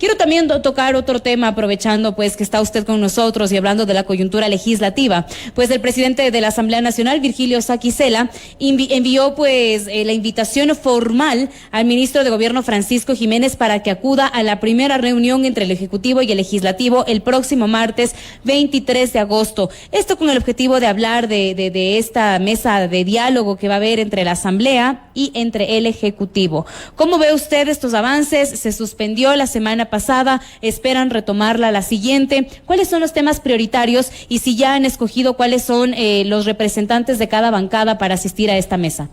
Quiero también tocar otro tema, aprovechando pues que está usted con nosotros y hablando de la coyuntura legislativa. Pues el presidente de la Asamblea Nacional, Virgilio Saquicela, envió pues la invitación formal al ministro de Gobierno, Francisco Jiménez, para que acuda a la primera reunión entre el Ejecutivo y el Legislativo el próximo martes 23 de agosto. Esto con el objetivo de hablar de esta mesa de diálogo que va a haber entre la Asamblea y entre el Ejecutivo. ¿Cómo ve usted estos avances? Se suspendió la semana pasada, esperan retomarla la siguiente. ¿Cuáles son los temas prioritarios y si ya han escogido cuáles son los representantes de cada bancada para asistir a esta mesa?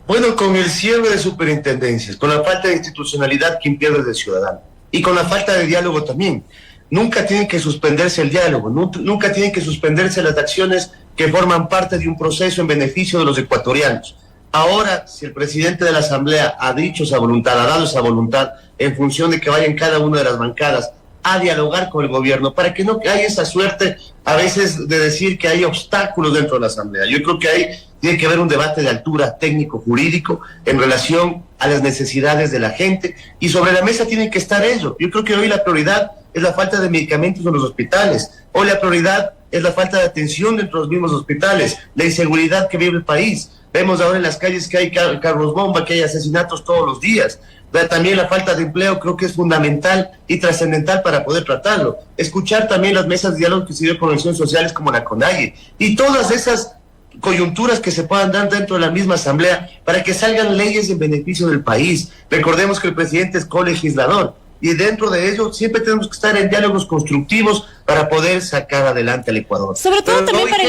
Bueno, con el cierre de superintendencias, con la falta de institucionalidad que pierde el ciudadano y con la falta de diálogo también. Nunca tiene que suspenderse el diálogo, nunca tienen que suspenderse las acciones que forman parte de un proceso en beneficio de los ecuatorianos. Ahora, si el presidente de la Asamblea ha dicho esa voluntad, ha dado esa voluntad en función de que vayan cada una de las bancadas a dialogar con el gobierno, para que no haya esa suerte a veces de decir que hay obstáculos dentro de la Asamblea. Yo creo que ahí tiene que haber un debate de altura técnico-jurídico en relación a las necesidades de la gente y sobre la mesa tiene que estar ello. Yo creo que hoy la prioridad es la falta de medicamentos en los hospitales, hoy la prioridad es la falta de atención dentro de los mismos hospitales, la inseguridad que vive el país. Vemos ahora en las calles que hay carros bomba, que hay asesinatos todos los días. También la falta de empleo creo que es fundamental y trascendental para poder tratarlo. Escuchar también las mesas de diálogo que se dio con organizaciones sociales como la CONAIE y todas esas coyunturas que se puedan dar dentro de la misma asamblea para que salgan leyes en beneficio del país. Recordemos que el presidente es colegislador y dentro de ello siempre tenemos que estar en diálogos constructivos para poder sacar adelante al Ecuador. Sobre todo también para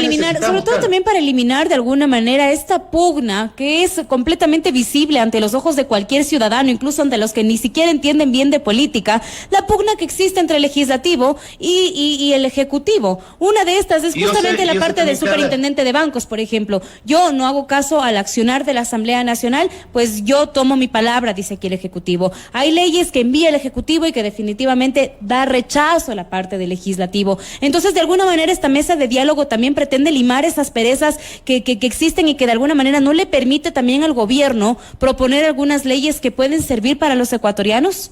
eliminar de alguna manera esta pugna que es completamente visible ante los ojos de cualquier ciudadano, incluso ante los que ni siquiera entienden bien de política, la pugna que existe entre el legislativo y el ejecutivo. Una de estas es justamente la parte del superintendente de bancos, por ejemplo. Yo no hago caso al accionar de la Asamblea Nacional, pues yo tomo mi palabra, dice aquí el ejecutivo. Hay leyes que envía el ejecutivo y que definitivamente da rechazo a la parte del legislativo. Entonces, de alguna manera, esta mesa de diálogo también pretende limar esas perezas que existen y que de alguna manera no le permite también al gobierno proponer algunas leyes que pueden servir para los ecuatorianos.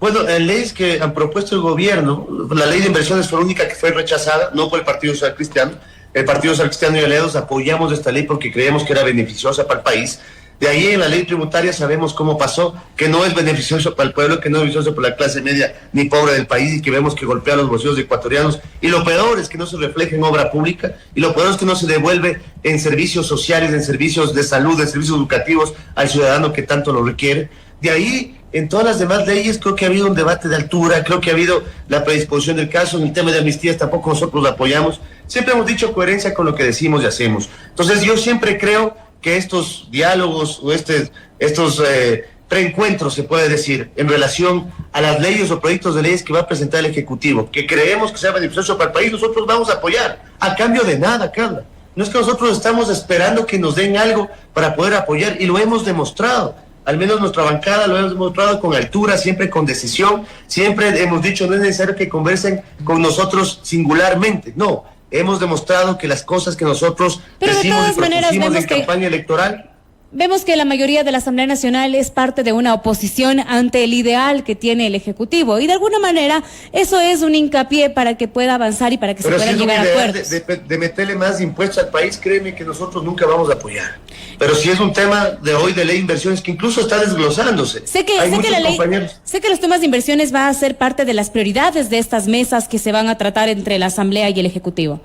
Bueno, leyes que han propuesto el gobierno, la ley de inversiones fue la única que fue rechazada, no por el Partido Social Cristiano. El Partido Social Cristiano y Aliados apoyamos esta ley porque creemos que era beneficiosa para el país. De ahí en la ley tributaria sabemos cómo pasó, que no es beneficioso para el pueblo, que no es beneficioso para la clase media ni pobre del país y que vemos que golpea los bolsillos de ecuatorianos. Y lo peor es que no se refleja en obra pública y lo peor es que no se devuelve en servicios sociales, en servicios de salud, en servicios educativos al ciudadano que tanto lo requiere. De ahí, en todas las demás leyes creo que ha habido un debate de altura, creo que ha habido la predisposición del caso. En el tema de amnistías tampoco nosotros lo apoyamos. Siempre hemos dicho coherencia con lo que decimos y hacemos. Entonces yo siempre creo que estos diálogos o estos preencuentros, se puede decir, en relación a las leyes o proyectos de leyes que va a presentar el Ejecutivo, que creemos que sea beneficioso para el país, nosotros vamos a apoyar, a cambio de nada, Carla. No es que nosotros estamos esperando que nos den algo para poder apoyar, y lo hemos demostrado. Al menos nuestra bancada lo hemos demostrado con altura, siempre con decisión, siempre hemos dicho no es necesario que conversen con nosotros singularmente, no. Hemos demostrado que las cosas que nosotros decimos y propusimos en campaña electoral. Vemos que la mayoría de la Asamblea Nacional es parte de una oposición ante el ideal que tiene el Ejecutivo y de alguna manera eso es un hincapié para que pueda avanzar y para que se puedan llegar a acuerdos. De meterle más impuestos al país, créeme que nosotros nunca vamos a apoyar. Pero si es un tema de hoy de ley de inversiones que incluso está desglosándose. Sé que los temas de inversiones va a ser parte de las prioridades de estas mesas que se van a tratar entre la Asamblea y el Ejecutivo.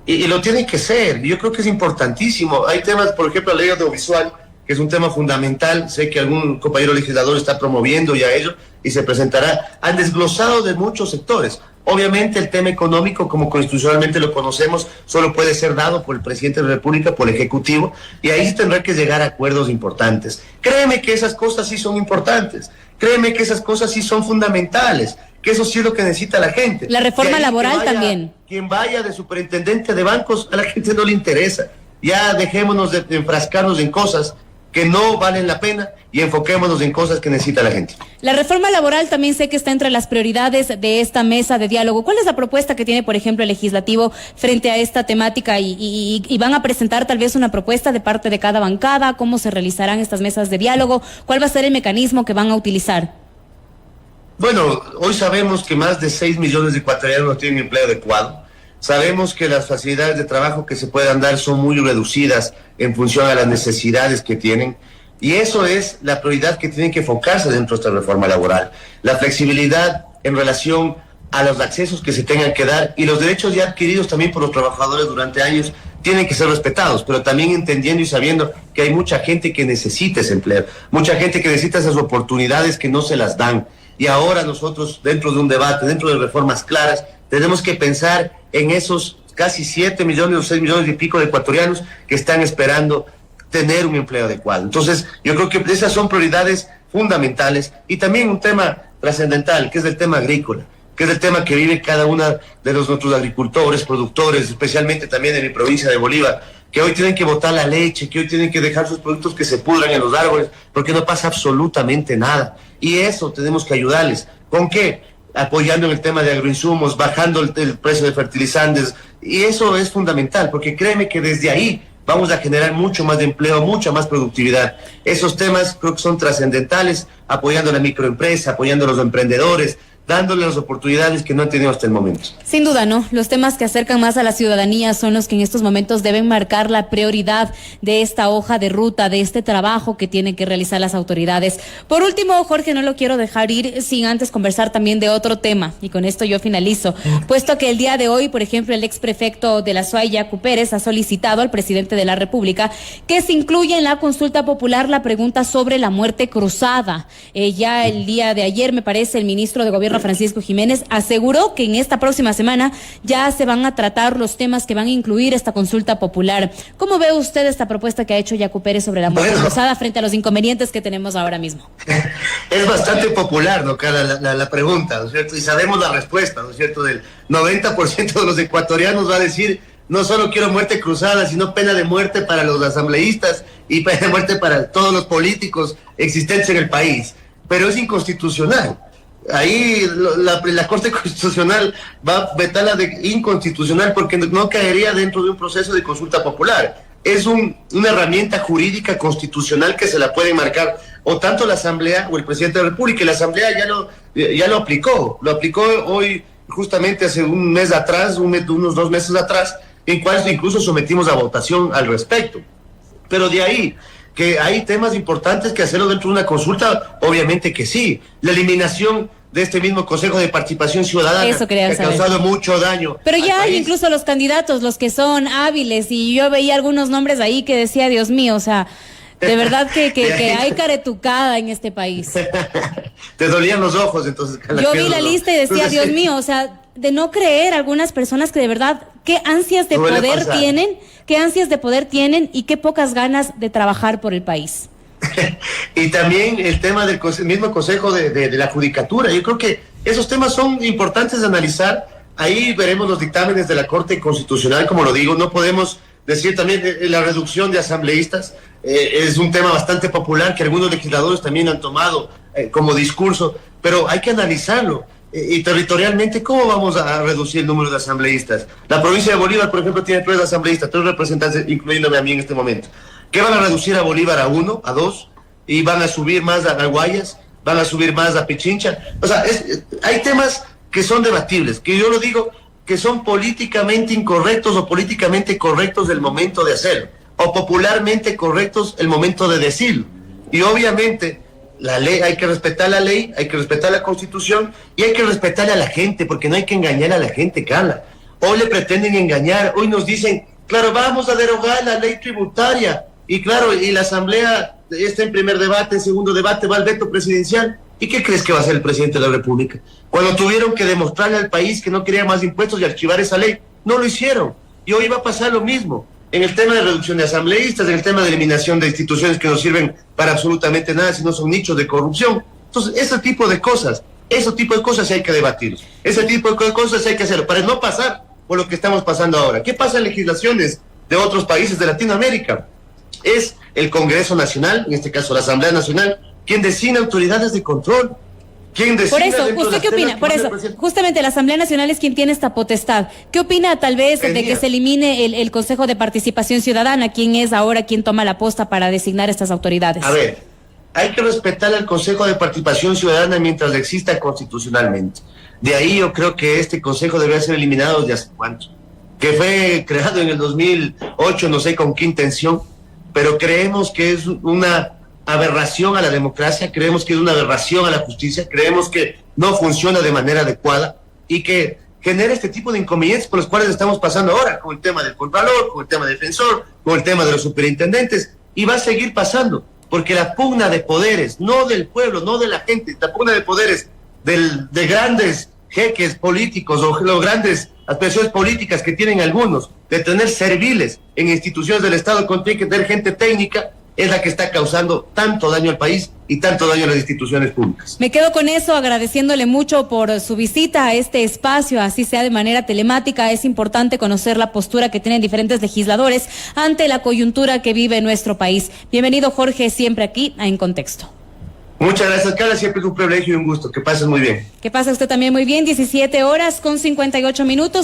Y lo tiene que ser, yo creo que es importantísimo. Hay temas, por ejemplo, la ley audiovisual, que es un tema fundamental, sé que algún compañero legislador está promoviendo ya ello y se presentará. Han desglosado de muchos sectores. Obviamente el tema económico, como constitucionalmente lo conocemos, solo puede ser dado por el presidente de la República, por el Ejecutivo, y ahí tendrá que llegar a acuerdos importantes. Créeme que esas cosas sí son importantes, créeme que esas cosas sí son fundamentales, que eso sí es lo que necesita la gente. La reforma laboral también. Quien vaya de superintendente de bancos, a la gente no le interesa. Ya dejémonos de enfrascarnos en cosas que no valen la pena y enfoquémonos en cosas que necesita la gente. La reforma laboral también sé que está entre las prioridades de esta mesa de diálogo. ¿Cuál es la propuesta que tiene, por ejemplo, el legislativo frente a esta temática? ¿Y van a presentar tal vez una propuesta de parte de cada bancada? ¿Cómo se realizarán estas mesas de diálogo? ¿Cuál va a ser el mecanismo que van a utilizar? Bueno, hoy sabemos que más de 6 millones de ecuatorianos no tienen empleo adecuado. Sabemos que las facilidades de trabajo que se puedan dar son muy reducidas en función a las necesidades que tienen. Y eso es la prioridad que tiene que enfocarse dentro de esta reforma laboral. La flexibilidad en relación a los accesos que se tengan que dar y los derechos ya adquiridos también por los trabajadores durante años tienen que ser respetados, pero también entendiendo y sabiendo que hay mucha gente que necesita ese empleo, mucha gente que necesita esas oportunidades que no se las dan. Y ahora nosotros, dentro de un debate, dentro de reformas claras, tenemos que pensar en esos casi 7 millones o 6 millones y pico de ecuatorianos que están esperando tener un empleo adecuado. Entonces, yo creo que esas son prioridades fundamentales y también un tema trascendental, que es el tema agrícola, que es el tema que vive cada uno de nuestros agricultores, productores, especialmente también en mi provincia de Bolívar, que hoy tienen que botar la leche, que hoy tienen que dejar sus productos que se pudran en los árboles, porque no pasa absolutamente nada. Y eso tenemos que ayudarles. ¿Con qué? Apoyando en el tema de agroinsumos, bajando el precio de fertilizantes, y eso es fundamental, porque créeme que desde ahí vamos a generar mucho más de empleo, mucha más productividad. Esos temas creo que son trascendentales, apoyando a la microempresa, apoyando a los emprendedores, dándole las oportunidades que no han tenido hasta el momento. Sin duda, ¿no? Los temas que acercan más a la ciudadanía son los que en estos momentos deben marcar la prioridad de esta hoja de ruta, de este trabajo que tienen que realizar las autoridades. Por último, Jorge, no lo quiero dejar ir sin antes conversar también de otro tema, y con esto yo finalizo. Puesto que el día de hoy, por ejemplo, el exprefecto de la SUAY, Yacu Pérez, ha solicitado al presidente de la República que se incluya en la consulta popular la pregunta sobre la muerte cruzada. Ya el día de ayer, me parece, el ministro de Gobierno, Francisco Jiménez, aseguró que en esta próxima semana ya se van a tratar los temas que van a incluir esta consulta popular. ¿Cómo ve usted esta propuesta que ha hecho Yacu Pérez sobre la muerte cruzada frente a los inconvenientes que tenemos ahora mismo? Es bastante popular, ¿no, Cara, la pregunta, ¿no es cierto? Y sabemos la respuesta, ¿no es cierto? Del 90% de los ecuatorianos va a decir: no solo quiero muerte cruzada, sino pena de muerte para los asambleístas y pena de muerte para todos los políticos existentes en el país. Pero es inconstitucional. Ahí la Corte Constitucional va a vetarla de inconstitucional porque no caería dentro de un proceso de consulta popular. Es una herramienta jurídica constitucional que se la puede marcar o tanto la Asamblea o el Presidente de la República. Y la Asamblea ya lo aplicó hoy, justamente hace un mes atrás, unos 2 meses atrás, en cual incluso sometimos a votación al respecto. Pero de ahí que hay temas importantes que hacerlo dentro de una consulta, obviamente que sí. La eliminación de este mismo Consejo de Participación Ciudadana, que ha causado mucho daño. Pero ya hay incluso los candidatos, los que son hábiles, y yo veía algunos nombres ahí que decía, Dios mío, o sea, de verdad que hay caretucada en este país. Te dolían los ojos, entonces. Yo vi la lista y decía, Dios mío, o sea, de no creer algunas personas que de verdad, qué ansias de poder tienen y qué pocas ganas de trabajar por el país. Y también el tema del mismo Consejo de la Judicatura. Yo creo que esos temas son importantes de analizar. Ahí veremos los dictámenes de la Corte Constitucional, como lo digo. No podemos decir también la reducción de asambleístas. Es un tema bastante popular que algunos legisladores también han tomado como discurso, pero hay que analizarlo. Y territorialmente, ¿cómo vamos a reducir el número de asambleístas? La provincia de Bolívar, por ejemplo, tiene 3 asambleístas, 3 representantes, incluyéndome a mí en este momento. ¿Qué van a reducir a Bolívar a 1, a 2? Y van a subir más a Guayas, van a subir más a Pichincha. O sea, hay temas que son debatibles, que yo lo digo, que son políticamente incorrectos o políticamente correctos el momento de hacerlo, o popularmente correctos el momento de decirlo. Y obviamente la ley, hay que respetar la ley, hay que respetar la Constitución y hay que respetar a la gente, porque no hay que engañar a la gente, Carla. Hoy le pretenden engañar, hoy nos dicen, claro, vamos a derogar la ley tributaria. Y claro, y la Asamblea está en primer debate, en segundo debate va el veto presidencial. ¿Y qué crees que va a hacer el presidente de la República? Cuando tuvieron que demostrarle al país que no querían más impuestos y archivar esa ley, no lo hicieron. Y hoy va a pasar lo mismo. En el tema de reducción de asambleístas, en el tema de eliminación de instituciones que no sirven para absolutamente nada, sino son nichos de corrupción. Entonces, ese tipo de cosas hay que debatir. Ese tipo de cosas hay que hacerlo para no pasar por lo que estamos pasando ahora. ¿Qué pasa en legislaciones de otros países de Latinoamérica? Es el Congreso Nacional, en este caso la Asamblea Nacional, quien designa autoridades de control. Por eso, ¿usted qué opina? Por eso, justamente la Asamblea Nacional es quien tiene esta potestad. ¿Qué opina tal vez de que se elimine el Consejo de Participación Ciudadana? ¿Quién es ahora quien toma la posta para designar estas autoridades? A ver, hay que respetar al Consejo de Participación Ciudadana mientras exista constitucionalmente. De ahí yo creo que este consejo debe ser eliminado desde hace cuánto, que fue creado en el 2008, no sé con qué intención, pero creemos que es una aberración a la democracia, creemos que es una aberración a la justicia, creemos que no funciona de manera adecuada y que genera este tipo de inconvenientes por los cuales estamos pasando ahora, con el tema del contralor, con el tema del defensor, con el tema de los superintendentes, y va a seguir pasando, porque la pugna de poderes, no del pueblo, no de la gente, la pugna de poderes de grandes jeques políticos o los grandes aspiraciones políticas que tienen algunos, de tener serviles en instituciones del Estado, cuando tiene que tener gente técnica, es la que está causando tanto daño al país y tanto daño a las instituciones públicas. Me quedo con eso, agradeciéndole mucho por su visita a este espacio, así sea de manera telemática. Es importante conocer la postura que tienen diferentes legisladores ante la coyuntura que vive nuestro país. Bienvenido, Jorge, siempre aquí En Contexto. Muchas gracias, Carla, siempre es un privilegio y un gusto. Que pases muy bien. Que pase usted también muy bien, 17:58.